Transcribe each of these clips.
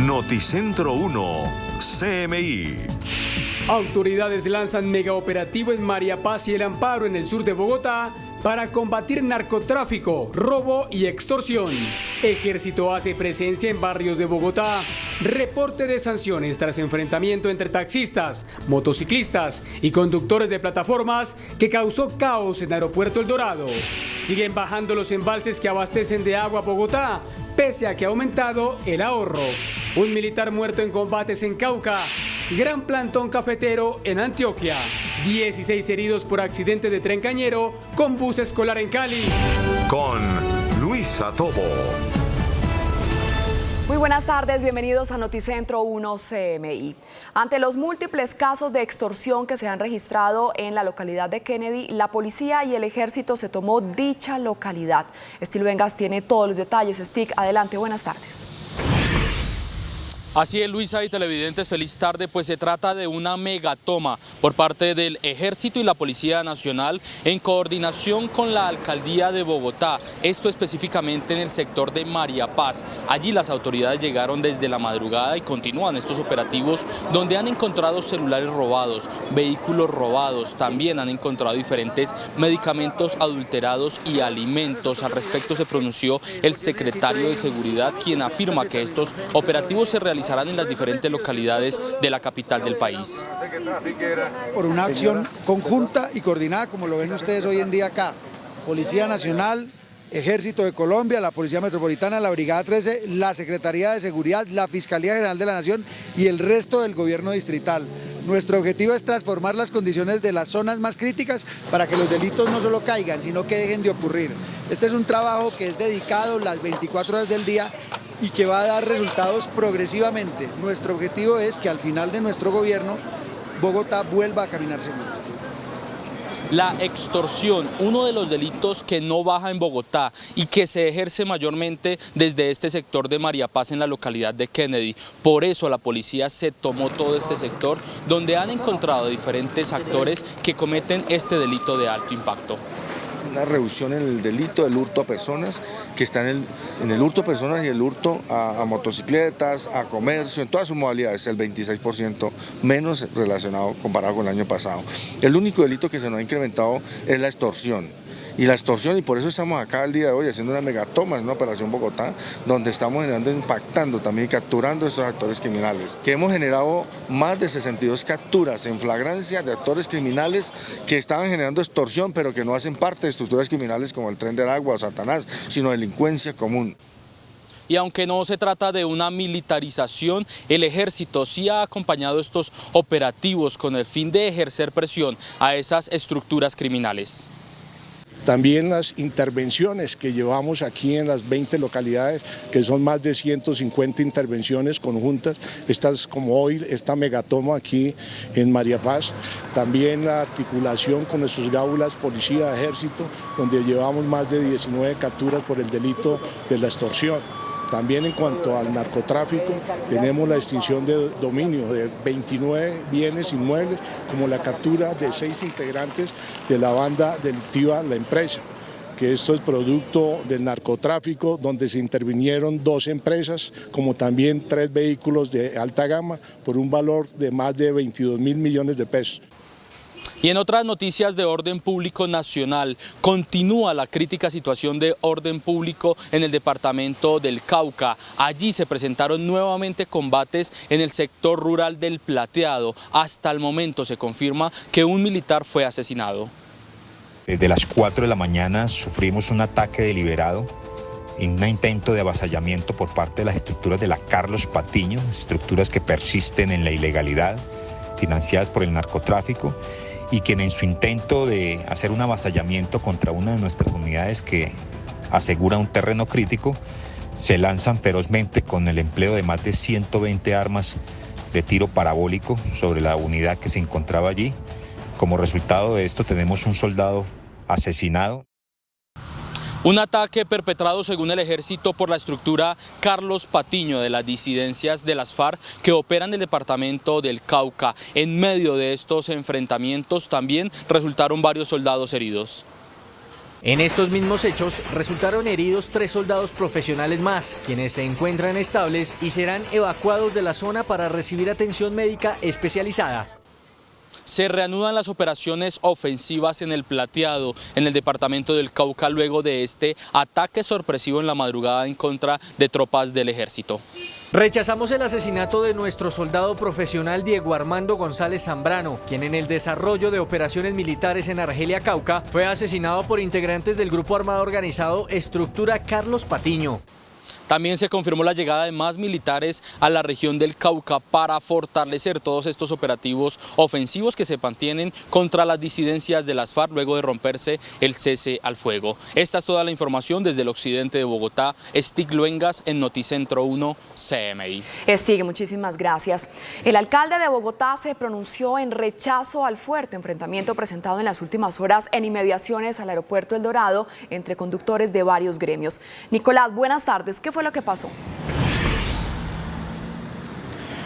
Noticentro 1, CMI. Autoridades lanzan megaoperativo en María Paz y El Amparo, en el sur de Bogotá, para combatir narcotráfico, robo y extorsión. Ejército hace presencia en barrios de Bogotá. Reporte de sanciones tras enfrentamiento entre taxistas, motociclistas y conductores de plataformas que causó caos en Aeropuerto El Dorado. Siguen bajando los embalses que abastecen de agua a Bogotá, pese a que ha aumentado el ahorro. Un militar muerto en combates en Cauca. Gran plantón cafetero en Antioquia. 16 heridos por accidente de tren cañero con bus escolar en Cali. Con Luisa Tobo. Muy buenas tardes, bienvenidos a Noticentro 1 CMI. Ante los múltiples casos de extorsión que se han registrado en la localidad de Kennedy, la policía y el ejército se tomó dicha localidad. Estil Vengas tiene todos los detalles. Stick, adelante, buenas tardes. Así es, Luisa y televidentes, feliz tarde. Pues se trata de una megatoma por parte del Ejército y la Policía Nacional en coordinación con la Alcaldía de Bogotá, esto específicamente en el sector de María Paz. Allí las autoridades llegaron desde la madrugada y continúan estos operativos, donde han encontrado celulares robados, vehículos robados, también han encontrado diferentes medicamentos adulterados y alimentos. Al respecto se pronunció el secretario de Seguridad, quien afirma que estos operativos se realizarán en las diferentes localidades de la capital del país. Por una acción conjunta y coordinada, como lo ven ustedes hoy en día acá, Policía Nacional, Ejército de Colombia, la Policía Metropolitana, la Brigada 13, la Secretaría de Seguridad, la Fiscalía General de la Nación y el resto del gobierno distrital. Nuestro objetivo es transformar las condiciones de las zonas más críticas para que los delitos no solo caigan, sino que dejen de ocurrir. Este es un trabajo que es dedicado las 24 horas del día y que va a dar resultados progresivamente. Nuestro objetivo es que al final de nuestro gobierno, Bogotá vuelva a caminar seguro. La extorsión, uno de los delitos que no baja en Bogotá y que se ejerce mayormente desde este sector de María Paz en la localidad de Kennedy. Por eso la policía se tomó todo este sector, donde han encontrado diferentes actores que cometen este delito de alto impacto. Una reducción en el delito del hurto a personas, que está en el hurto a personas y el hurto a motocicletas, a comercio, en todas sus modalidades, el 26% menos relacionado comparado con el año pasado. El único delito que se nos ha incrementado es la extorsión. Y por eso estamos acá el día de hoy haciendo una megatoma en una operación Bogotá, donde estamos impactando también, capturando a estos actores criminales. Que hemos generado más de 62 capturas en flagrancia de actores criminales que estaban generando extorsión, pero que no hacen parte de estructuras criminales como el Tren del Agua o Satanás, sino delincuencia común. Y aunque no se trata de una militarización, el Ejército sí ha acompañado estos operativos con el fin de ejercer presión a esas estructuras criminales. También las intervenciones que llevamos aquí en las 20 localidades, que son más de 150 intervenciones conjuntas, estas como hoy, esta megatoma aquí en María Paz. También la articulación con nuestros gáulas, policía, ejército, donde llevamos más de 19 capturas por el delito de la extorsión. También en cuanto al narcotráfico, tenemos la extinción de dominio de 29 bienes inmuebles, como la captura de 6 integrantes de la banda delictiva La Empresa, que esto es producto del narcotráfico, donde se intervinieron 2 empresas, como también 3 vehículos de alta gama, por un valor de más de 22.000 millones de pesos. Y en otras noticias de orden público nacional, continúa la crítica situación de orden público en el departamento del Cauca. Allí se presentaron nuevamente combates en el sector rural del Plateado. Hasta el momento se confirma que un militar fue asesinado. Desde las 4 de la mañana sufrimos un ataque deliberado en un intento de avasallamiento por parte de las estructuras de la Carlos Patiño, estructuras que persisten en la ilegalidad, financiadas por el narcotráfico, y que en su intento de hacer un avasallamiento contra una de nuestras unidades que asegura un terreno crítico, se lanzan ferozmente con el empleo de más de 120 armas de tiro parabólico sobre la unidad que se encontraba allí. Como resultado de esto tenemos un soldado asesinado. Un ataque perpetrado según el Ejército por la estructura Carlos Patiño de las disidencias de las FARC que operan en el departamento del Cauca. En medio de estos enfrentamientos también resultaron varios soldados heridos. En estos mismos hechos resultaron heridos 3 soldados profesionales más, quienes se encuentran estables y serán evacuados de la zona para recibir atención médica especializada. Se reanudan las operaciones ofensivas en el Plateado, en el departamento del Cauca, luego de este ataque sorpresivo en la madrugada en contra de tropas del ejército. Rechazamos el asesinato de nuestro soldado profesional Diego Armando González Zambrano, quien en el desarrollo de operaciones militares en Argelia, Cauca, fue asesinado por integrantes del grupo armado organizado Estructura Carlos Patiño. También se confirmó la llegada de más militares a la región del Cauca para fortalecer todos estos operativos ofensivos que se mantienen contra las disidencias de las FARC luego de romperse el cese al fuego. Esta es toda la información desde el occidente de Bogotá. Stig Luengas en Noticentro 1 CMI. Stig, muchísimas gracias. El alcalde de Bogotá se pronunció en rechazo al fuerte enfrentamiento presentado en las últimas horas en inmediaciones al aeropuerto El Dorado entre conductores de varios gremios. Nicolás, buenas tardes. ¿Qué fue lo que pasó?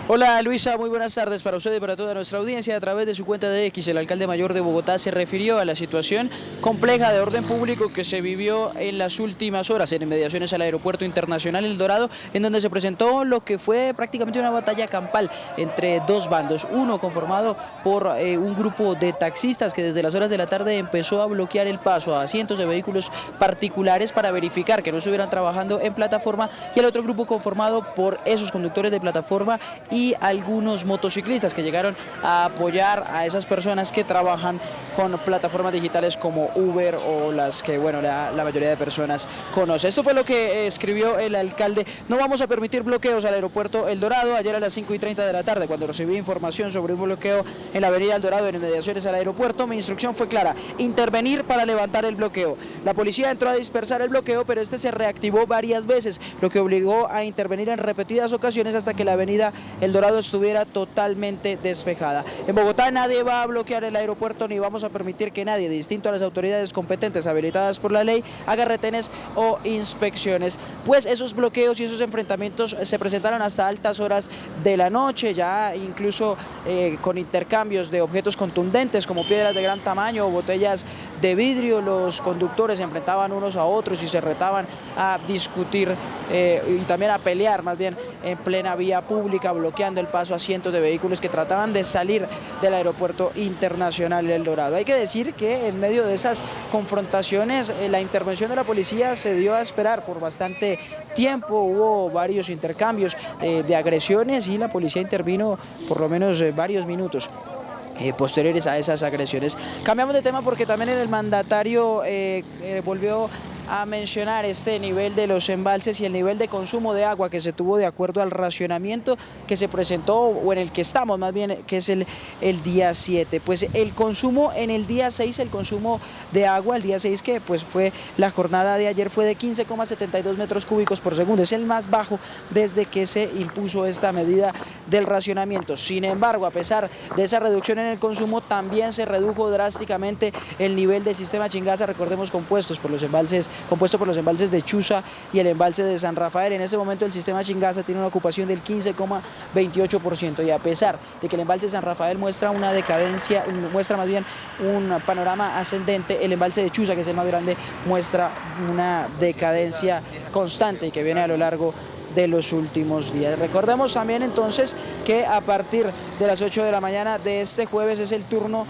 Hola Luisa, muy buenas tardes para usted y para toda nuestra audiencia. A través de su cuenta de X, el alcalde mayor de Bogotá se refirió a la situación compleja de orden público que se vivió en las últimas horas en inmediaciones al Aeropuerto Internacional El Dorado, en donde se presentó lo que fue prácticamente una batalla campal entre dos bandos. Uno conformado por un grupo de taxistas que desde las horas de la tarde empezó a bloquear el paso a cientos de vehículos particulares para verificar que no estuvieran trabajando en plataforma, y el otro grupo conformado por esos conductores de plataforma y algunos motociclistas que llegaron a apoyar a esas personas que trabajan con plataformas digitales como Uber o las que, bueno, la mayoría de personas conoce. Esto fue lo que escribió el alcalde. No vamos a permitir bloqueos al aeropuerto El Dorado. Ayer a las 5:30 de la tarde, cuando recibí información sobre un bloqueo en la avenida El Dorado en inmediaciones al aeropuerto, mi instrucción fue clara: intervenir para levantar el bloqueo. La policía entró a dispersar el bloqueo, pero este se reactivó varias veces, lo que obligó a intervenir en repetidas ocasiones hasta que la avenida El Dorado estuviera totalmente despejada. En Bogotá nadie va a bloquear el aeropuerto, ni vamos a permitir que nadie, distinto a las autoridades competentes habilitadas por la ley, haga retenes o inspecciones. Pues esos bloqueos y esos enfrentamientos se presentaron hasta altas horas de la noche, ya incluso con intercambios de objetos contundentes como piedras de gran tamaño o botellas de vidrio. Los conductores se enfrentaban unos a otros y se retaban a discutir y también a pelear, más bien, en plena vía pública, bloqueando el paso a cientos de vehículos que trataban de salir del Aeropuerto Internacional El Dorado. Hay que decir que en medio de esas confrontaciones la intervención de la policía se dio a esperar por bastante tiempo. Hubo varios intercambios de agresiones y la policía intervino por lo menos varios minutos posteriores a esas agresiones. Cambiamos de tema porque también el mandatario volvió a mencionar este nivel de los embalses y el nivel de consumo de agua que se tuvo de acuerdo al racionamiento que se presentó, o en el que estamos más bien, que es el día 7. Pues el consumo en el día 6, el consumo de agua, el día 6, que pues fue la jornada de ayer, fue de 15,72 metros cúbicos por segundo. Es el más bajo desde que se impuso esta medida del racionamiento. Sin embargo, a pesar de esa reducción en el consumo, también se redujo drásticamente el nivel del sistema Chingaza, recordemos, compuesto por los embalses de Chuza y el embalse de San Rafael. En ese momento el sistema Chingaza tiene una ocupación del 15,28%, y a pesar de que el embalse de San Rafael muestra una decadencia, muestra más bien un panorama ascendente, el embalse de Chuza, que es el más grande, muestra una decadencia constante y que viene a lo largo de los últimos días. Recordemos también entonces que a partir de las 8 de la mañana de este jueves es el turno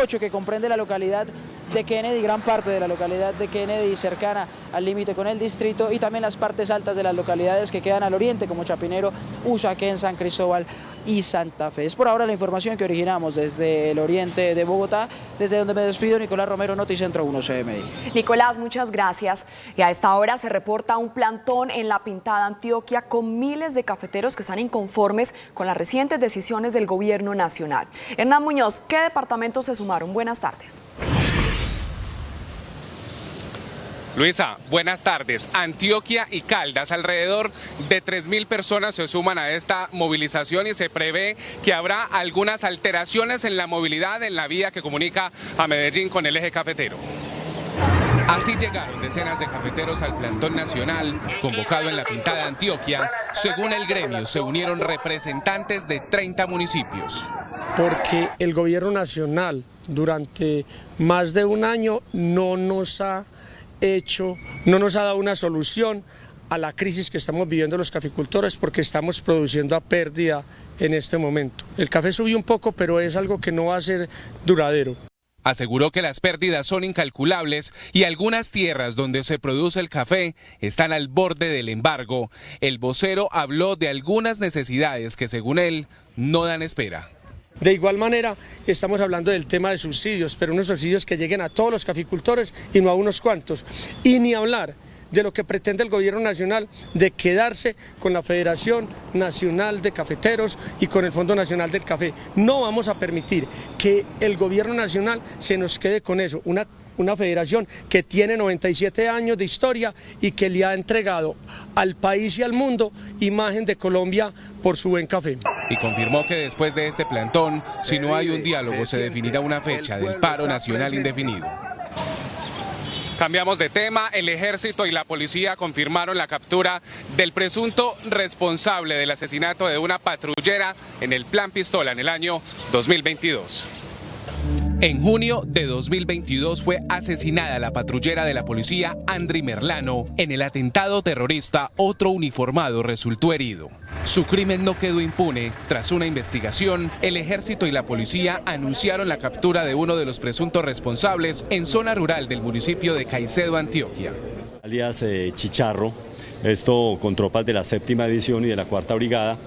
8, que comprende la localidad de Kennedy, gran parte de la localidad de Kennedy cercana al límite con el distrito, y también las partes altas de las localidades que quedan al oriente, como Chapinero, Usaquén, San Cristóbal y Santa Fe. Es por ahora la información que originamos desde el oriente de Bogotá, desde donde me despido. Nicolás Romero, Noticentro 1 CMI. Nicolás, muchas gracias. Y a esta hora se reporta un plantón en La Pintada, Antioquia, con miles de cafeteros que están inconformes con las recientes decisiones del gobierno nacional. Hernán Muñoz, ¿qué departamentos se sumaron? Buenas tardes. Luisa, buenas tardes. Antioquia y Caldas, alrededor de 3.000 personas se suman a esta movilización y se prevé que habrá algunas alteraciones en la movilidad en la vía que comunica a Medellín con el eje cafetero. Así llegaron decenas de cafeteros al plantón nacional convocado en La Pintada, Antioquia. Según el gremio, se unieron representantes de 30 municipios. Porque el gobierno nacional durante más de un año no nos ha dado una solución a la crisis que estamos viviendo los caficultores, porque estamos produciendo a pérdida en este momento. El café subió un poco, pero es algo que no va a ser duradero. Aseguró que las pérdidas son incalculables y algunas tierras donde se produce el café están al borde del embargo. El vocero habló de algunas necesidades que, según él, no dan espera. De igual manera, estamos hablando del tema de subsidios, pero unos subsidios que lleguen a todos los caficultores y no a unos cuantos. Y ni hablar de lo que pretende el gobierno nacional de quedarse con la Federación Nacional de Cafeteros y con el Fondo Nacional del Café. No vamos a permitir que el gobierno nacional se nos quede con eso, una federación que tiene 97 años de historia y que le ha entregado al país y al mundo imagen de Colombia por su buen café. Y confirmó que después de este plantón, si no hay un diálogo, se definirá una fecha del paro nacional indefinido. Cambiamos de tema. El ejército y la policía confirmaron la captura del presunto responsable del asesinato de una patrullera en el Plan Pistola en el año 2022. En junio de 2022 fue asesinada la patrullera de la policía Andri Merlano. En el atentado terrorista, otro uniformado resultó herido. Su crimen no quedó impune. Tras una investigación, el ejército y la policía anunciaron la captura de uno de los presuntos responsables en zona rural del municipio de Caicedo, Antioquia. Alias Chicharro, esto con tropas de la 7ª División y de la 4ª Brigada.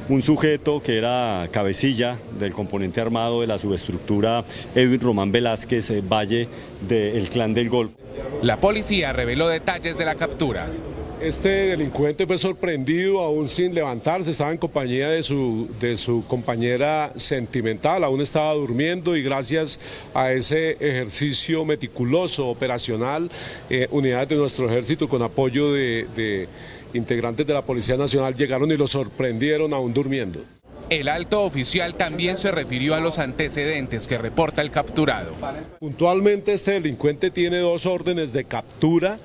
Un sujeto que era cabecilla del componente armado de la subestructura Edwin Román Velázquez Valle del Clan del Golfo. La policía reveló detalles de la captura. Este delincuente fue sorprendido aún sin levantarse, estaba en compañía de su compañera sentimental, aún estaba durmiendo y gracias a ese ejercicio meticuloso, operacional, unidades de nuestro ejército con apoyo de integrantes de la Policía Nacional llegaron y lo sorprendieron aún durmiendo. El alto oficial también se refirió a los antecedentes que reporta el capturado. Puntualmente este delincuente tiene 2 órdenes de captura,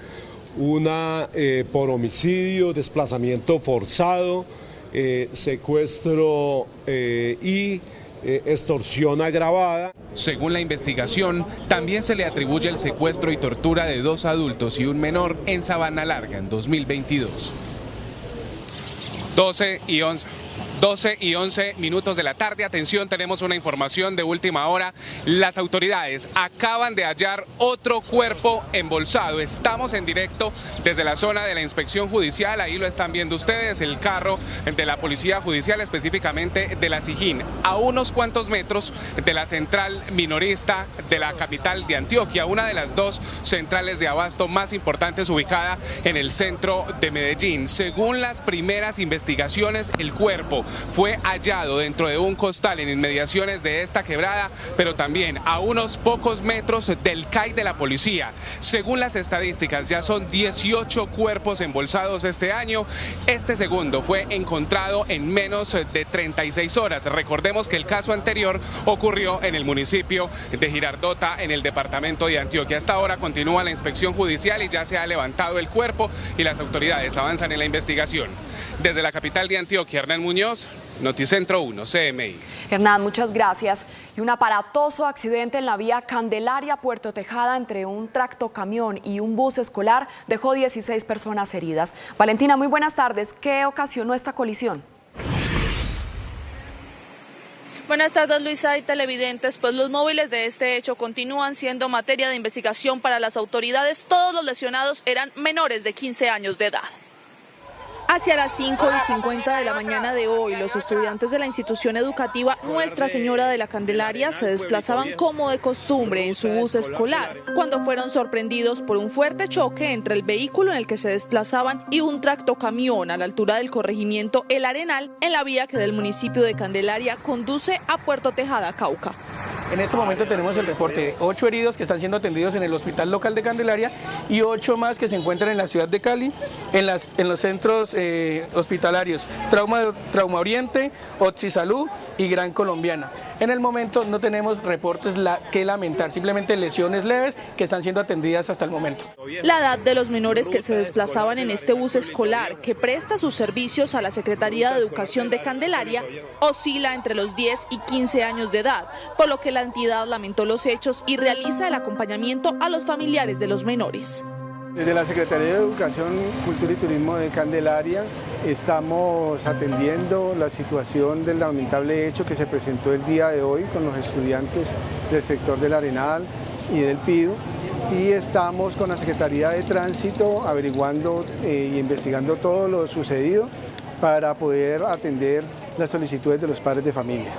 una por homicidio, desplazamiento forzado, secuestro y extorsión agravada. Según la investigación, también se le atribuye el secuestro y tortura de 2 adultos y un menor en Sabana Larga en 2022. 12 y 11 minutos de la tarde. Atención, tenemos una información de última hora. Las autoridades acaban de hallar otro cuerpo embolsado. Estamos en directo desde la zona de la inspección judicial. Ahí lo están viendo ustedes, el carro de la policía judicial, específicamente de la Sijín, a unos cuantos metros de la central minorista de la capital de Antioquia, una de las 2 centrales de abasto más importantes ubicada en el centro de Medellín. Según las primeras investigaciones, el cuerpo fue hallado dentro de un costal en inmediaciones de esta quebrada, pero también a unos pocos metros del CAI de la policía. Según las estadísticas, ya son 18 cuerpos embolsados este año. Este segundo fue encontrado en menos de 36 horas. Recordemos que el caso anterior ocurrió en el municipio de Girardota, en el departamento de Antioquia. Hasta ahora continúa la inspección judicial y ya se ha levantado el cuerpo y las autoridades avanzan en la investigación. Desde la capital de Antioquia, Hernán Muñoz, Noticentro 1, CMI. Hernán, muchas gracias. Y un aparatoso accidente en la vía Candelaria-Puerto Tejada entre un tractocamión y un bus escolar dejó 16 personas heridas. Valentina, muy buenas tardes. ¿Qué ocasionó esta colisión? Buenas tardes, Luisa y televidentes. Pues los móviles de este hecho continúan siendo materia de investigación para las autoridades. Todos los lesionados eran menores de 15 años de edad. Hacia las 5:50 de la mañana de hoy, los estudiantes de la institución educativa Nuestra Señora de la Candelaria se desplazaban como de costumbre en su bus escolar, cuando fueron sorprendidos por un fuerte choque entre el vehículo en el que se desplazaban y un tractocamión a la altura del corregimiento El Arenal, en la vía que del municipio de Candelaria conduce a Puerto Tejada, Cauca. En este momento tenemos el reporte de 8 heridos que están siendo atendidos en el hospital local de Candelaria y 8 más que se encuentran en la ciudad de Cali, en los centros hospitalarios Trauma Oriente, Oxisalud y Gran Colombiana. En el momento no tenemos reportes que lamentar, simplemente lesiones leves que están siendo atendidas hasta el momento. La edad de los menores que se desplazaban en este bus escolar que presta sus servicios a la Secretaría de Educación de Candelaria oscila entre los 10 y 15 años de edad, por lo que la entidad lamentó los hechos y realiza el acompañamiento a los familiares de los menores. Desde la Secretaría de Educación, Cultura y Turismo de Candelaria estamos atendiendo la situación del lamentable hecho que se presentó el día de hoy con los estudiantes del sector del Arenal y del Pido, y estamos con la Secretaría de Tránsito averiguando y investigando todo lo sucedido para poder atender las solicitudes de los padres de familia.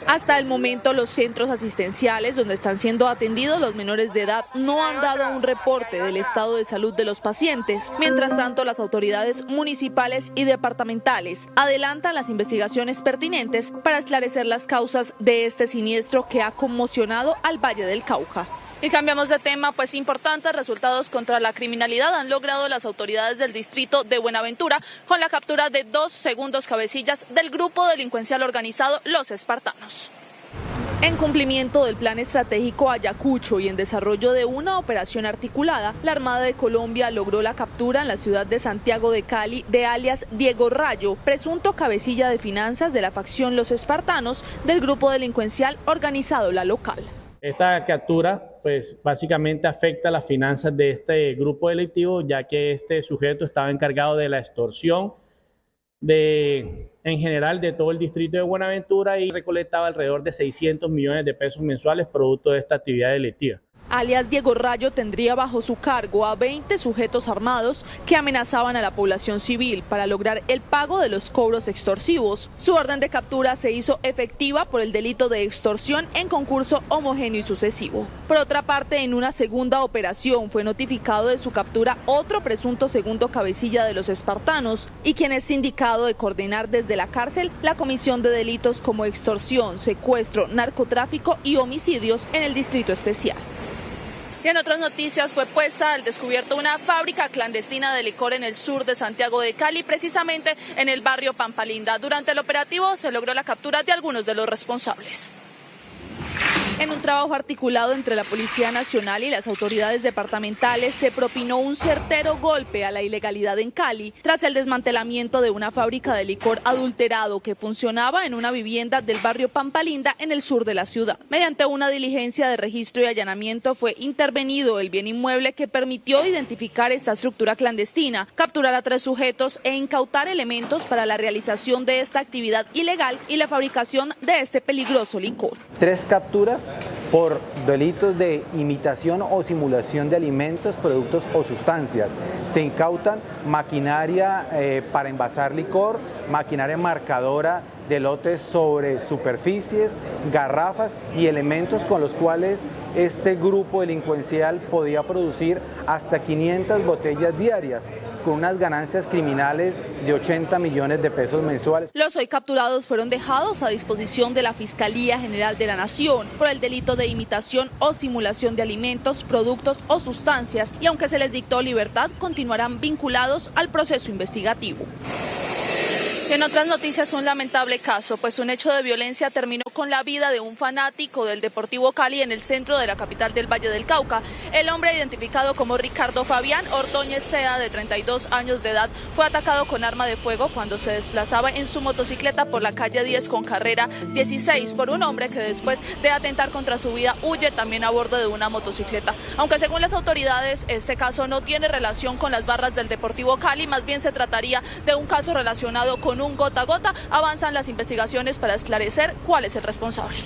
Hasta el momento, los centros asistenciales donde están siendo atendidos los menores de edad no han dado un reporte del estado de salud de los pacientes. Mientras tanto, las autoridades municipales y departamentales adelantan las investigaciones pertinentes para esclarecer las causas de este siniestro que ha conmocionado al Valle del Cauca. Y cambiamos de tema, pues importantes resultados contra la criminalidad han logrado las autoridades del distrito de Buenaventura con la captura de 2 segundos cabecillas del grupo delincuencial organizado Los Espartanos. En cumplimiento del plan estratégico Ayacucho y en desarrollo de una operación articulada, la Armada de Colombia logró la captura en la ciudad de Santiago de Cali de alias Diego Rayo, presunto cabecilla de finanzas de la facción Los Espartanos del grupo delincuencial organizado La Local. Esta captura pues básicamente afecta las finanzas de este grupo delictivo, ya que este sujeto estaba encargado de la extorsión en general de todo el distrito de Buenaventura y recolectaba alrededor de 600 millones de pesos mensuales producto de esta actividad delictiva. Alias Diego Rayo tendría bajo su cargo a 20 sujetos armados que amenazaban a la población civil para lograr el pago de los cobros extorsivos. Su orden de captura se hizo efectiva por el delito de extorsión en concurso homogéneo y sucesivo. Por otra parte, en una segunda operación fue notificado de su captura otro presunto segundo cabecilla de los espartanos y quien es sindicado de coordinar desde la cárcel la comisión de delitos como extorsión, secuestro, narcotráfico y homicidios en el distrito especial. Y en otras noticias fue puesta al descubierto una fábrica clandestina de licor en el sur de Santiago de Cali, precisamente en el barrio Pampalinda. Durante el operativo se logró la captura de algunos de los responsables. En un trabajo articulado entre la Policía Nacional y las autoridades departamentales se propinó un certero golpe a la ilegalidad en Cali tras el desmantelamiento de una fábrica de licor adulterado que funcionaba en una vivienda del barrio Pampalinda en el sur de la ciudad. Mediante una diligencia de registro y allanamiento fue intervenido el bien inmueble que permitió identificar esta estructura clandestina, capturar a 3 sujetos e incautar elementos para la realización de esta actividad ilegal y la fabricación de este peligroso licor. 3 capturas por delitos de imitación o simulación de alimentos, productos o sustancias. Se incautan maquinaria para envasar licor, maquinaria marcadora de lotes sobre superficies, garrafas y elementos con los cuales este grupo delincuencial podía producir hasta 500 botellas diarias, con unas ganancias criminales de 80 millones de pesos mensuales. Los hoy capturados fueron dejados a disposición de la Fiscalía General de la Nación por el delito de imitación o simulación de alimentos, productos o sustancias, y aunque se les dictó libertad, continuarán vinculados al proceso investigativo. En otras noticias, un lamentable caso, pues un hecho de violencia terminó con la vida de un fanático del Deportivo Cali en el centro de la capital del Valle del Cauca. El hombre, identificado como Ricardo Fabián Ordóñez Sea, de 32 años de edad, fue atacado con arma de fuego cuando se desplazaba en su motocicleta por la calle 10 con carrera 16 por un hombre que después de atentar contra su vida huye también a bordo de una motocicleta. Aunque según las autoridades este caso no tiene relación con las barras del Deportivo Cali, más bien se trataría de un caso relacionado con un gota a gota. Avanzan las investigaciones para esclarecer cuál es el responsable.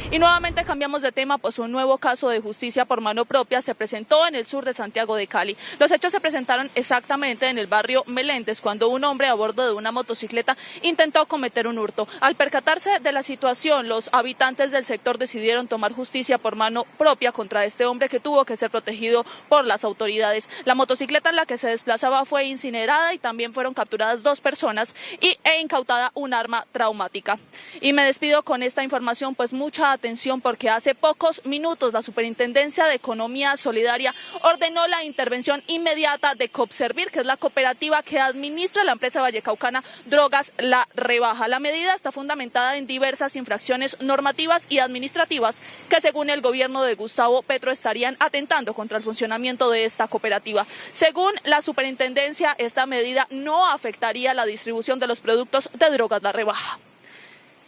Y nuevamente cambiamos de tema, pues un nuevo caso de justicia por mano propia se presentó en el sur de Santiago de Cali. Los hechos se presentaron exactamente en el barrio Meléndez, cuando un hombre a bordo de una motocicleta intentó cometer un hurto. Al percatarse de la situación, los habitantes del sector decidieron tomar justicia por mano propia contra este hombre, que tuvo que ser protegido por las autoridades. La motocicleta en la que se desplazaba fue incinerada y también fueron capturadas 2 personas e incautada un arma traumática. Y me despido con esta información, pues mucha atención porque hace pocos minutos la Superintendencia de Economía Solidaria ordenó la intervención inmediata de Copservir, que es la cooperativa que administra la empresa vallecaucana Drogas La Rebaja. La medida está fundamentada en diversas infracciones normativas y administrativas que, según el gobierno de Gustavo Petro, estarían atentando contra el funcionamiento de esta cooperativa. Según la Superintendencia, esta medida no afectaría la distribución de los productos de Drogas La Rebaja.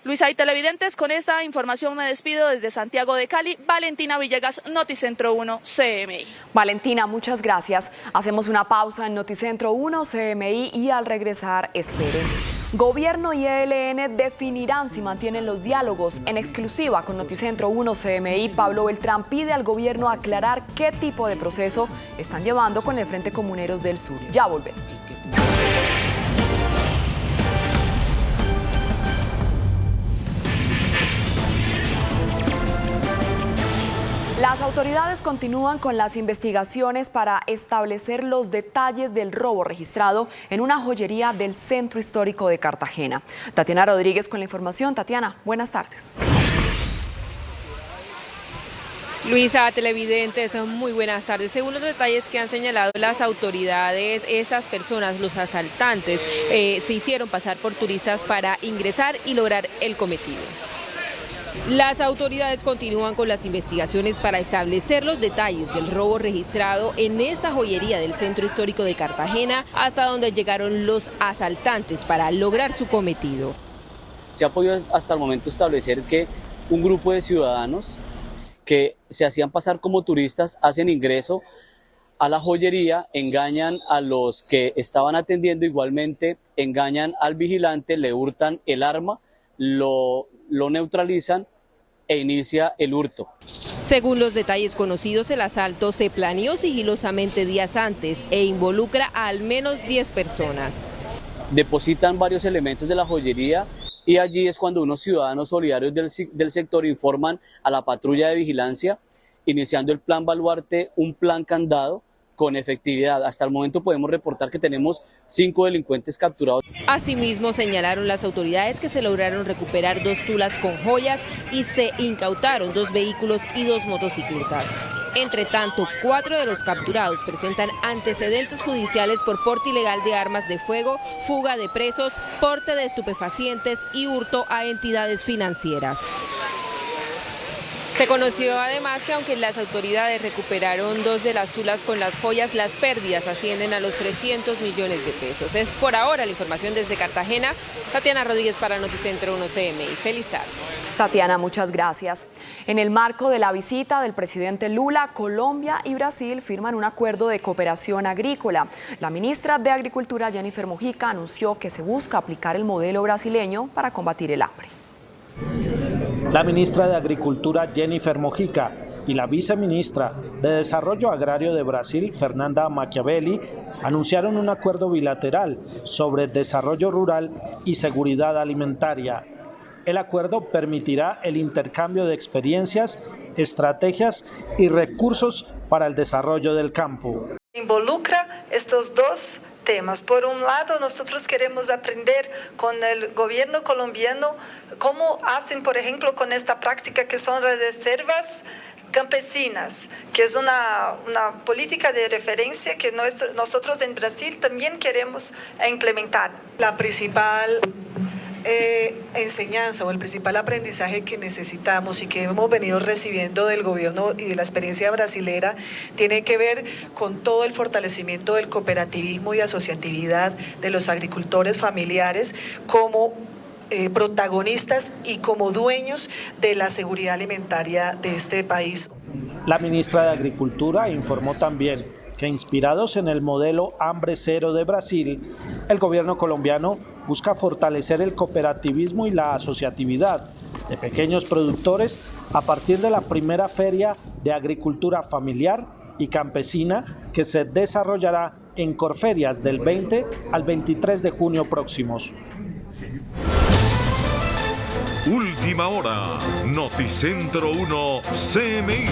Luisa y televidentes, con esta información me despido desde Santiago de Cali. Valentina Villegas, Noticentro 1 CMI. Valentina, muchas gracias. Hacemos una pausa en Noticentro 1 CMI y al regresar, esperen. Gobierno y ELN definirán si mantienen los diálogos. En exclusiva con Noticentro 1 CMI, Pablo Beltrán pide al gobierno aclarar qué tipo de proceso están llevando con el Frente Comuneros del Sur. Ya volvemos. Las autoridades continúan con las investigaciones para establecer los detalles del robo registrado en una joyería del Centro Histórico de Cartagena. Tatiana Rodríguez con la información. Tatiana, buenas tardes. Luisa, televidentes, muy buenas tardes. Según los detalles que han señalado las autoridades, estas personas, los asaltantes, se hicieron pasar por turistas para ingresar y lograr el cometido. Las autoridades continúan con las investigaciones para establecer los detalles del robo registrado en esta joyería del Centro Histórico de Cartagena, hasta donde llegaron los asaltantes para lograr su cometido. Se ha podido hasta el momento establecer que un grupo de ciudadanos que se hacían pasar como turistas hacen ingreso a la joyería, engañan a los que estaban atendiendo, igualmente engañan al vigilante, le hurtan el arma, lo neutralizan e inicia el hurto. Según los detalles conocidos, el asalto se planeó sigilosamente días antes e involucra a al menos 10 personas. Depositan varios elementos de la joyería y allí es cuando unos ciudadanos solidarios del sector informan a la patrulla de vigilancia, iniciando el plan Baluarte, un plan candado con efectividad. Hasta el momento podemos reportar que tenemos 5 delincuentes capturados. Asimismo, señalaron las autoridades que se lograron recuperar 2 tulas con joyas y se incautaron 2 vehículos y 2 motocicletas. Entre tanto, 4 de los capturados presentan antecedentes judiciales por porte ilegal de armas de fuego, fuga de presos, porte de estupefacientes y hurto a entidades financieras. Se conoció además que aunque las autoridades recuperaron 2 de las tulas con las joyas, las pérdidas ascienden a los 300 millones de pesos. Es por ahora la información desde Cartagena. Tatiana Rodríguez para Noticentro 1 CMI. Feliz tarde. Tatiana, muchas gracias. En el marco de la visita del presidente Lula, Colombia y Brasil firman un acuerdo de cooperación agrícola. La ministra de Agricultura, Jennifer Mojica, anunció que se busca aplicar el modelo brasileño para combatir el hambre. La ministra de Agricultura, Jennifer Mojica, y la viceministra de Desarrollo Agrario de Brasil, Fernanda Machiavelli, anunciaron un acuerdo bilateral sobre desarrollo rural y seguridad alimentaria. El acuerdo permitirá el intercambio de experiencias, estrategias y recursos para el desarrollo del campo. Involucra estos 2 temas. Por un lado, nosotros queremos aprender con el gobierno colombiano cómo hacen, por ejemplo, con esta práctica que son las reservas campesinas, que es una política de referencia que nosotros en Brasil también queremos implementar. La principal enseñanza o el principal aprendizaje que necesitamos y que hemos venido recibiendo del gobierno y de la experiencia brasilera tiene que ver con todo el fortalecimiento del cooperativismo y asociatividad de los agricultores familiares como protagonistas y como dueños de la seguridad alimentaria de este país. La ministra de Agricultura informó también que, inspirados en el modelo Hambre Cero de Brasil, el gobierno colombiano busca fortalecer el cooperativismo y la asociatividad de pequeños productores a partir de la primera feria de agricultura familiar y campesina que se desarrollará en Corferias del 20 al 23 de junio próximos. Última hora, Noticentro 1 CMI.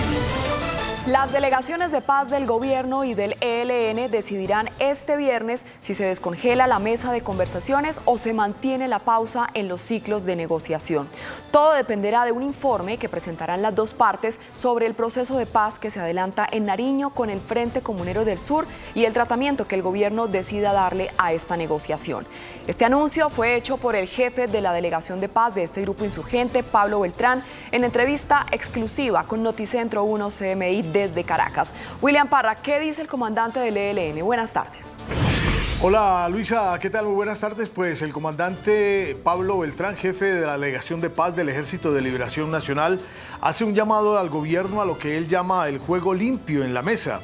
Las delegaciones de paz del gobierno y del ELN decidirán este viernes si se descongela la mesa de conversaciones o se mantiene la pausa en los ciclos de negociación. Todo dependerá de un informe que presentarán las dos partes sobre el proceso de paz que se adelanta en Nariño con el Frente Comunero del Sur y el tratamiento que el gobierno decida darle a esta negociación. Este anuncio fue hecho por el jefe de la delegación de paz de este grupo insurgente, Pablo Beltrán, en entrevista exclusiva con Noticentro 1 CMI desde Caracas. William Parra, ¿qué dice el comandante del ELN? Buenas tardes. Hola Luisa, ¿qué tal? Muy buenas tardes. Pues el comandante Pablo Beltrán, jefe de la Delegación de Paz del Ejército de Liberación Nacional, hace un llamado al gobierno a lo que él llama el juego limpio en la mesa.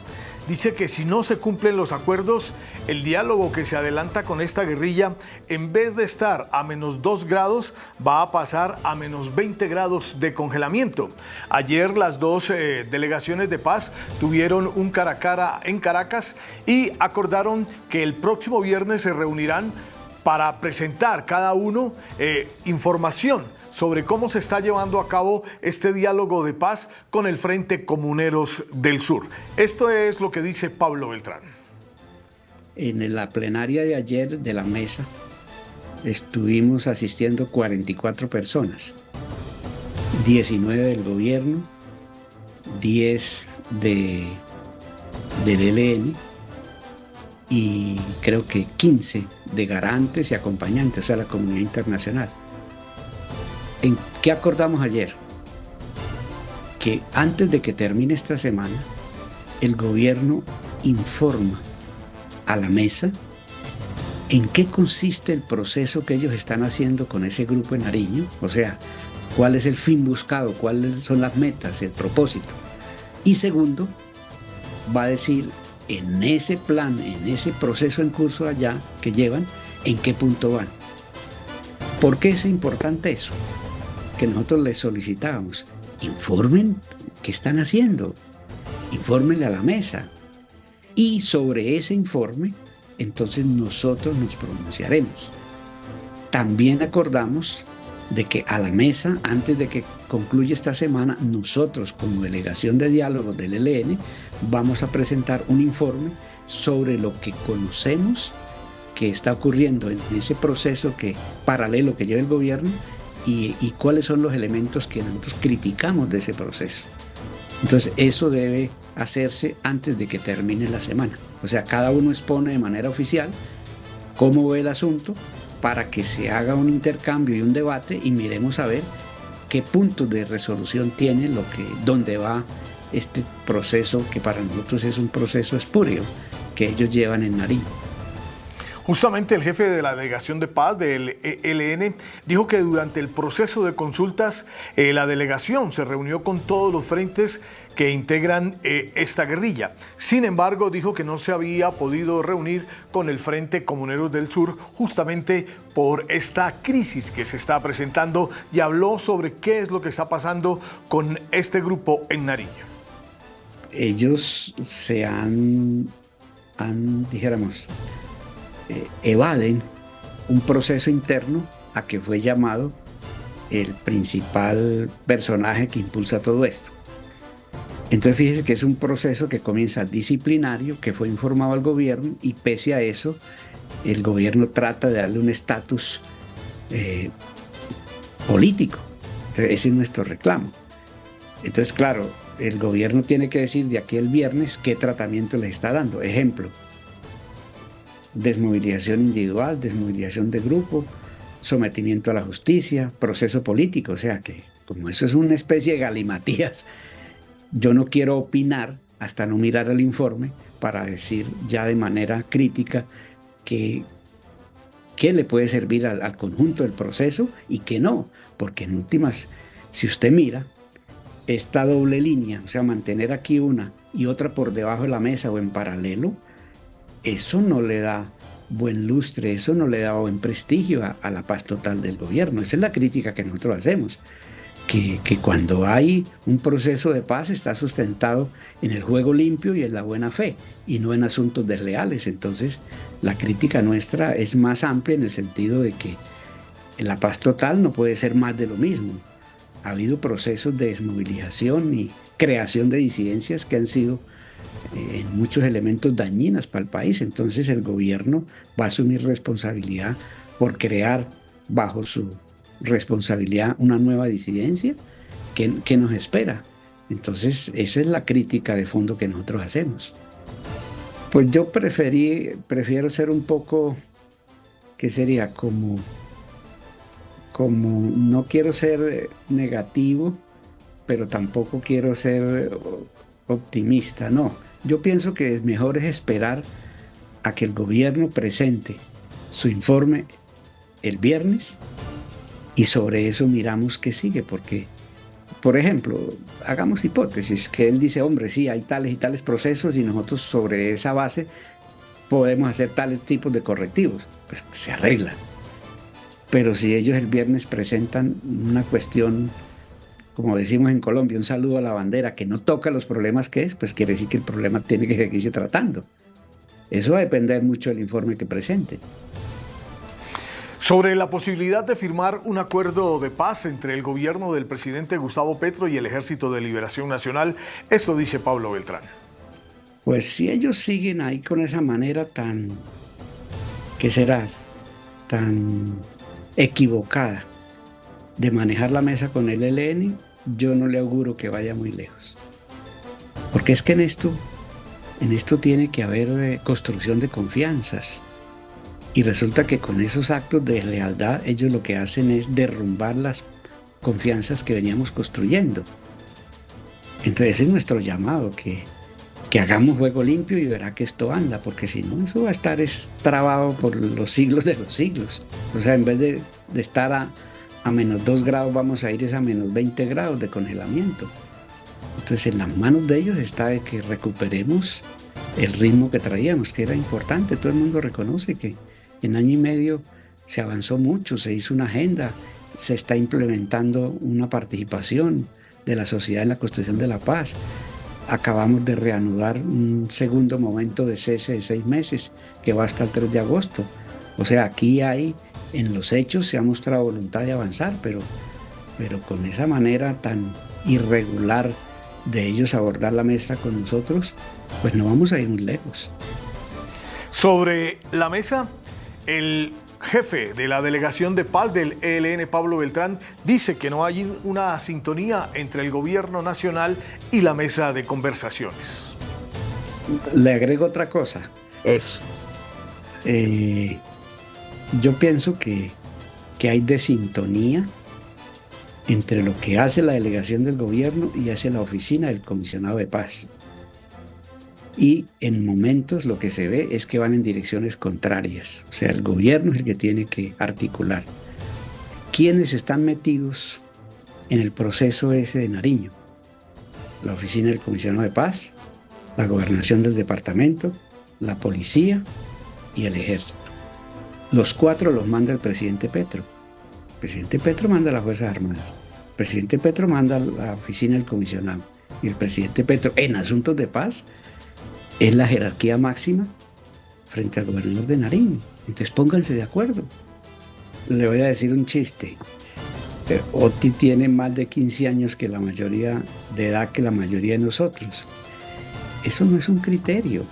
Dice que si no se cumplen los acuerdos, el diálogo que se adelanta con esta guerrilla, en vez de estar a -2 grados, va a pasar a -20 grados de congelamiento. Ayer las dos delegaciones de paz tuvieron un cara a cara en Caracas y acordaron que el próximo viernes se reunirán para presentar cada uno información sobre cómo se está llevando a cabo este diálogo de paz con el Frente Comuneros del Sur. Esto es lo que dice Pablo Beltrán. En la plenaria de ayer de la mesa estuvimos asistiendo 44 personas, 19 del gobierno, 10 del ELN y creo que 15 de garantes y acompañantes, o sea, la comunidad internacional. ¿En qué acordamos ayer? Que antes de que termine esta semana, el gobierno informa a la mesa en qué consiste el proceso que ellos están haciendo con ese grupo en Nariño, o sea, cuál es el fin buscado, cuáles son las metas, el propósito. Y segundo, va a decir en ese plan, en ese proceso en curso allá que llevan, en qué punto van. ¿Por qué es importante eso? Que nosotros les solicitábamos, informen qué están haciendo, infórmenle a la mesa. Y sobre ese informe, entonces nosotros nos pronunciaremos. También acordamos de que a la mesa, antes de que concluya esta semana, nosotros como delegación de diálogo del ELN vamos a presentar un informe sobre lo que conocemos que está ocurriendo en ese proceso paralelo que lleva el gobierno y cuáles son los elementos que nosotros criticamos de ese proceso. Entonces eso debe hacerse antes de que termine la semana. O sea, cada uno expone de manera oficial cómo ve el asunto para que se haga un intercambio y un debate y miremos a ver qué puntos de resolución tiene dónde va este proceso que para nosotros es un proceso espurio que ellos llevan en Nariño. Justamente el jefe de la Delegación de Paz del ELN dijo que durante el proceso de consultas la delegación se reunió con todos los frentes que integran esta guerrilla. Sin embargo, dijo que no se había podido reunir con el Frente Comuneros del Sur justamente por esta crisis que se está presentando y habló sobre qué es lo que está pasando con este grupo en Nariño. Ellos evaden un proceso interno a que fue llamado el principal personaje que impulsa todo esto. Entonces fíjese que es un proceso que comienza disciplinario, que fue informado al gobierno y pese a eso el gobierno trata de darle un estatus político. Entonces, ese es nuestro reclamo. Entonces claro, el gobierno tiene que decir de aquí al viernes qué tratamiento les está dando. Ejemplo, desmovilización individual, desmovilización de grupo, sometimiento a la justicia, proceso político. O sea que como eso es una especie de galimatías, yo no quiero opinar hasta no mirar el informe para decir ya de manera crítica qué le puede servir al conjunto del proceso y qué no. Porque en últimas, si usted mira, esta doble línea, o sea, mantener aquí una y otra por debajo de la mesa o en paralelo, eso no le da buen lustre, eso no le da buen prestigio a la paz total del gobierno. Esa es la crítica que nosotros hacemos, que cuando hay un proceso de paz está sustentado en el juego limpio y en la buena fe, y no en asuntos desleales. Entonces, la crítica nuestra es más amplia en el sentido de que la paz total no puede ser más de lo mismo. ha habido procesos de desmovilización y creación de disidencias que han sido en muchos elementos dañinas para el país. Entonces el gobierno va a asumir responsabilidad por crear bajo su responsabilidad una nueva disidencia que nos espera. Entonces esa es la crítica de fondo que nosotros hacemos. Pues yo prefiero ser un poco, ¿qué sería? Como no quiero ser negativo, pero tampoco quiero ser optimista, no. Yo pienso que mejor es esperar a que el gobierno presente su informe el viernes y sobre eso miramos qué sigue, porque, por ejemplo, hagamos hipótesis, que él dice, hombre, sí, hay tales y tales procesos y nosotros sobre esa base podemos hacer tales tipos de correctivos, pues se arregla. Pero si ellos el viernes presentan una cuestión, como decimos en Colombia, un saludo a la bandera, que no toca los problemas que es, pues quiere decir que el problema tiene que seguirse tratando. Eso va a depender mucho del informe que presenten. Sobre la posibilidad de firmar un acuerdo de paz entre el gobierno del presidente Gustavo Petro y el Ejército de Liberación Nacional, esto dice Pablo Beltrán. Pues si ellos siguen ahí con esa manera tan, ¿qué será? Tan equivocada de manejar la mesa con el ELN, yo no le auguro que vaya muy lejos. Porque es que en esto tiene que haber construcción de confianzas. Y resulta que con esos actos de lealtad ellos lo que hacen es derrumbar las confianzas que veníamos construyendo. Entonces ese es nuestro llamado, que hagamos juego limpio y verá que esto anda, porque si no eso va a estar trabado por los siglos de los siglos. O sea, en vez de estar a menos 2 grados vamos a ir a menos 20 grados de congelamiento. Entonces en las manos de ellos está de que recuperemos el ritmo que traíamos, que era importante. Todo el mundo reconoce que en año y medio se avanzó mucho, se hizo una agenda, se está implementando una participación de la sociedad en la construcción de la paz. Acabamos de reanudar un segundo momento de cese de 6 meses que va hasta el 3 de agosto. O sea, aquí en los hechos se ha mostrado voluntad de avanzar, pero con esa manera tan irregular de ellos abordar la mesa con nosotros, pues no vamos a ir muy lejos. Sobre la mesa, el jefe de la Delegación de Paz del ELN, Pablo Beltrán, dice que no hay una sintonía entre el gobierno nacional y la mesa de conversaciones. Le agrego otra cosa. Eso. Yo pienso que hay desintonía entre lo que hace la delegación del gobierno y hace la oficina del comisionado de paz. Y en momentos lo que se ve es que van en direcciones contrarias. O sea, el gobierno es el que tiene que articular. ¿Quiénes están metidos en el proceso ese de Nariño? La oficina del comisionado de paz, la gobernación del departamento, la policía y el ejército. Los 4 los manda el presidente Petro. El presidente Petro manda a las Fuerzas Armadas. El presidente Petro manda a la oficina del comisionado. Y el presidente Petro, en asuntos de paz, es la jerarquía máxima frente al gobernador de Nariño. Entonces pónganse de acuerdo. Le voy a decir un chiste. Oti tiene más de 15 años que la mayoría de edad que la mayoría de nosotros. Eso no es un criterio.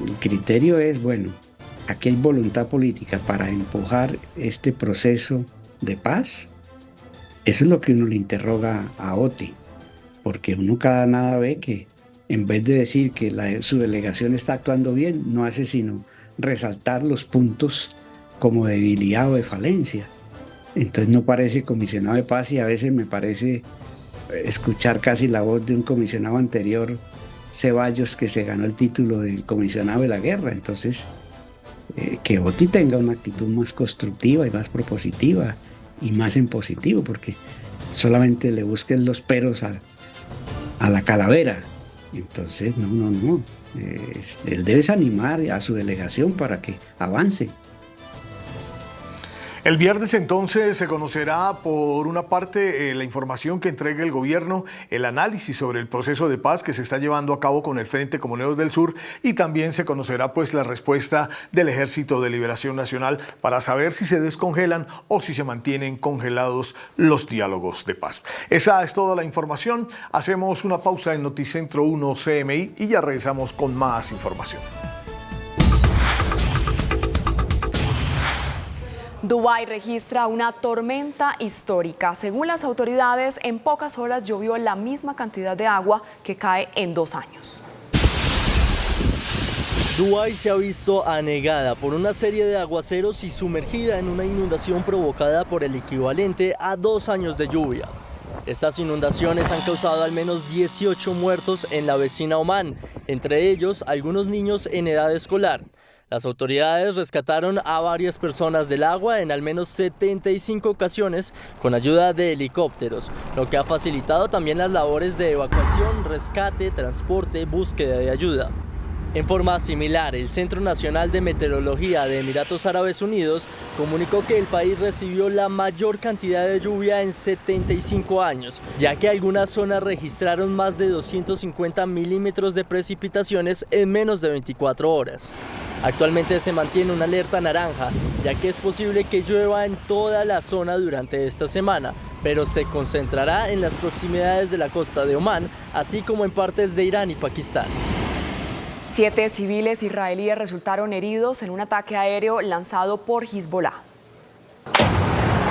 El criterio es, bueno, aquí hay voluntad política para empujar este proceso de paz. Eso es lo que uno le interroga a Oti, porque uno cada nada ve que en vez de decir que su delegación está actuando bien, no hace sino resaltar los puntos como debilidad o de falencia. Entonces no parece comisionado de paz y a veces me parece escuchar casi la voz de un comisionado anterior, Ceballos, que se ganó el título del comisionado de la guerra. Entonces que Oti tenga una actitud más constructiva y más propositiva y más en positivo, porque solamente le busquen los peros a la calavera. Entonces, no. Él debe animar a su delegación para que avance. El viernes entonces se conocerá por una parte la información que entregue el gobierno, el análisis sobre el proceso de paz que se está llevando a cabo con el Frente Comuneros del Sur, y también se conocerá pues la respuesta del Ejército de Liberación Nacional para saber si se descongelan o si se mantienen congelados los diálogos de paz. Esa es toda la información. Hacemos una pausa en Noticentro 1 CMI y ya regresamos con más información. Dubái registra una tormenta histórica. Según las autoridades, en pocas horas llovió la misma cantidad de agua que cae en 2 años. Dubái se ha visto anegada por una serie de aguaceros y sumergida en una inundación provocada por el equivalente a 2 años de lluvia. Estas inundaciones han causado al menos 18 muertos en la vecina Omán, entre ellos algunos niños en edad escolar. Las autoridades rescataron a varias personas del agua en al menos 75 ocasiones con ayuda de helicópteros, lo que ha facilitado también las labores de evacuación, rescate, transporte, búsqueda de ayuda. En forma similar, el Centro Nacional de Meteorología de Emiratos Árabes Unidos comunicó que el país recibió la mayor cantidad de lluvia en 75 años, ya que algunas zonas registraron más de 250 milímetros de precipitaciones en menos de 24 horas. Actualmente se mantiene una alerta naranja, ya que es posible que llueva en toda la zona durante esta semana, pero se concentrará en las proximidades de la costa de Omán, así como en partes de Irán y Pakistán. 7 civiles israelíes resultaron heridos en un ataque aéreo lanzado por Hezbollah.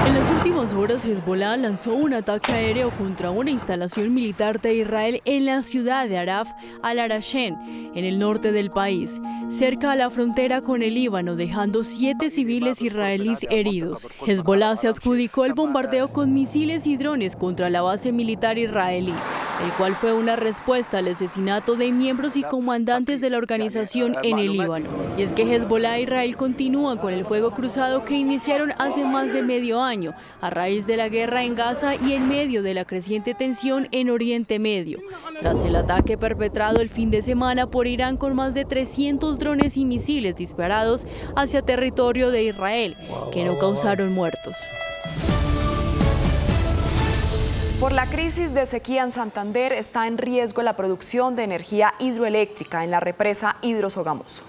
En las últimas horas, Hezbollah lanzó un ataque aéreo contra una instalación militar de Israel en la ciudad de Araf al-Arashen, en el norte del país, cerca a la frontera con el Líbano, dejando 7 civiles israelíes heridos. Hezbollah se adjudicó el bombardeo con misiles y drones contra la base militar israelí, el cual fue una respuesta al asesinato de miembros y comandantes de la organización en el Líbano. Y es que Hezbollah e Israel continúan con el fuego cruzado que iniciaron hace más de medio año, a raíz de la guerra en Gaza y en medio de la creciente tensión en Oriente Medio, tras el ataque perpetrado el fin de semana por Irán con más de 300 drones y misiles disparados hacia territorio de Israel, que no causaron muertos. Por la crisis de sequía en Santander está en riesgo la producción de energía hidroeléctrica en la represa Hidro Sogamoso.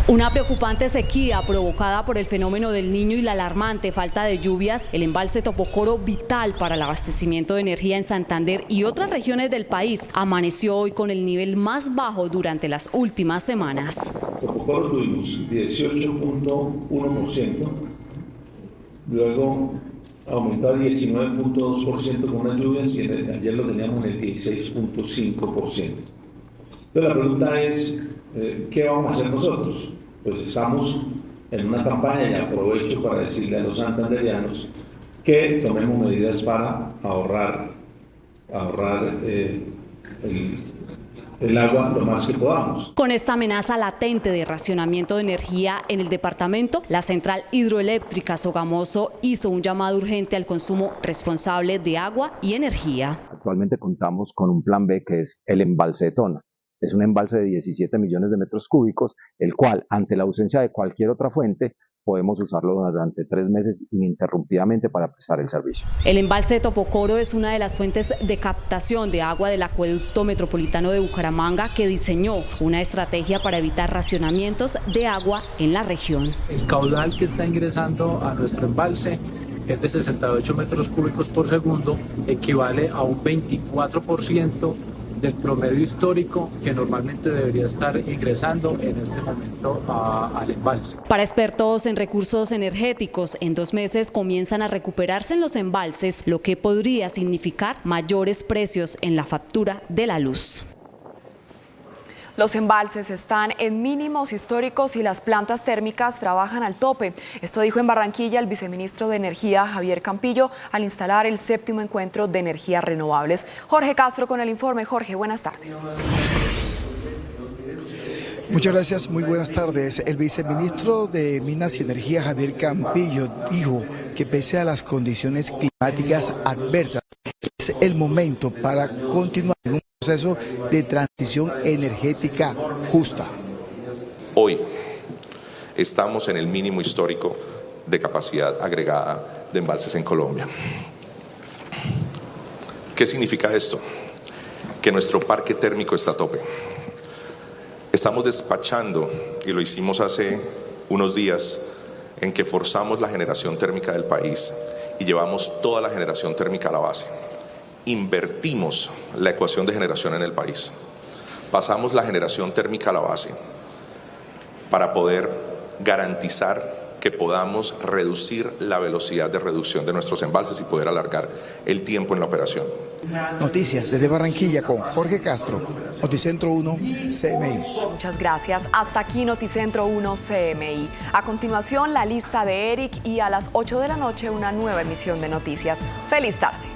Una preocupante sequía provocada por el fenómeno del Niño y la alarmante falta de lluvias, el embalse Topocoro, vital para el abastecimiento de energía en Santander y otras regiones del país, amaneció hoy con el nivel más bajo durante las últimas semanas. Topocoro tuvimos 18.1%, luego aumentó a 19.2% con unas lluvias y ayer lo teníamos en el 16.5%. Entonces la pregunta es, ¿qué vamos a hacer nosotros? Pues estamos en una campaña y aprovecho para decirle a los santanderianos que tomemos medidas para ahorrar el agua lo más que podamos. Con esta amenaza latente de racionamiento de energía en el departamento, la central hidroeléctrica Sogamoso hizo un llamado urgente al consumo responsable de agua y energía. Actualmente contamos con un plan B que es el embalse de Tona. Es un embalse de 17 millones de metros cúbicos, el cual, ante la ausencia de cualquier otra fuente, podemos usarlo durante 3 meses ininterrumpidamente para prestar el servicio. El embalse de Topocoro es una de las fuentes de captación de agua del Acueducto Metropolitano de Bucaramanga, que diseñó una estrategia para evitar racionamientos de agua en la región. El caudal que está ingresando a nuestro embalse es de 68 metros cúbicos por segundo, equivale a un 24% del promedio histórico que normalmente debería estar ingresando en este momento al embalse. Para expertos en recursos energéticos, en 2 meses comienzan a recuperarse en los embalses, lo que podría significar mayores precios en la factura de la luz. Los embalses están en mínimos históricos y las plantas térmicas trabajan al tope. Esto dijo en Barranquilla el viceministro de Energía, Javier Campillo, al instalar el 7º encuentro de energías renovables. Jorge Castro con el informe. Jorge, buenas tardes. Muchas gracias, muy buenas tardes. El viceministro de Minas y Energía, Javier Campillo, dijo que pese a las condiciones climáticas adversas, es el momento para continuar en un proceso de transición energética justa. Hoy estamos en el mínimo histórico de capacidad agregada de embalses en Colombia. ¿Qué significa esto? Que nuestro parque térmico está a tope. Estamos despachando, y lo hicimos hace unos días, en que forzamos la generación térmica del país y llevamos toda la generación térmica a la base. Invertimos la ecuación de generación en el país. Pasamos la generación térmica a la base para poder garantizar que podamos reducir la velocidad de reducción de nuestros embalses y poder alargar el tiempo en la operación. Noticias desde Barranquilla con Jorge Castro, Noticentro 1 CMI. Muchas gracias. Hasta aquí Noticentro 1 CMI. A continuación, la lista de Eric y a las 8 de la noche una nueva emisión de noticias. ¡Feliz tarde!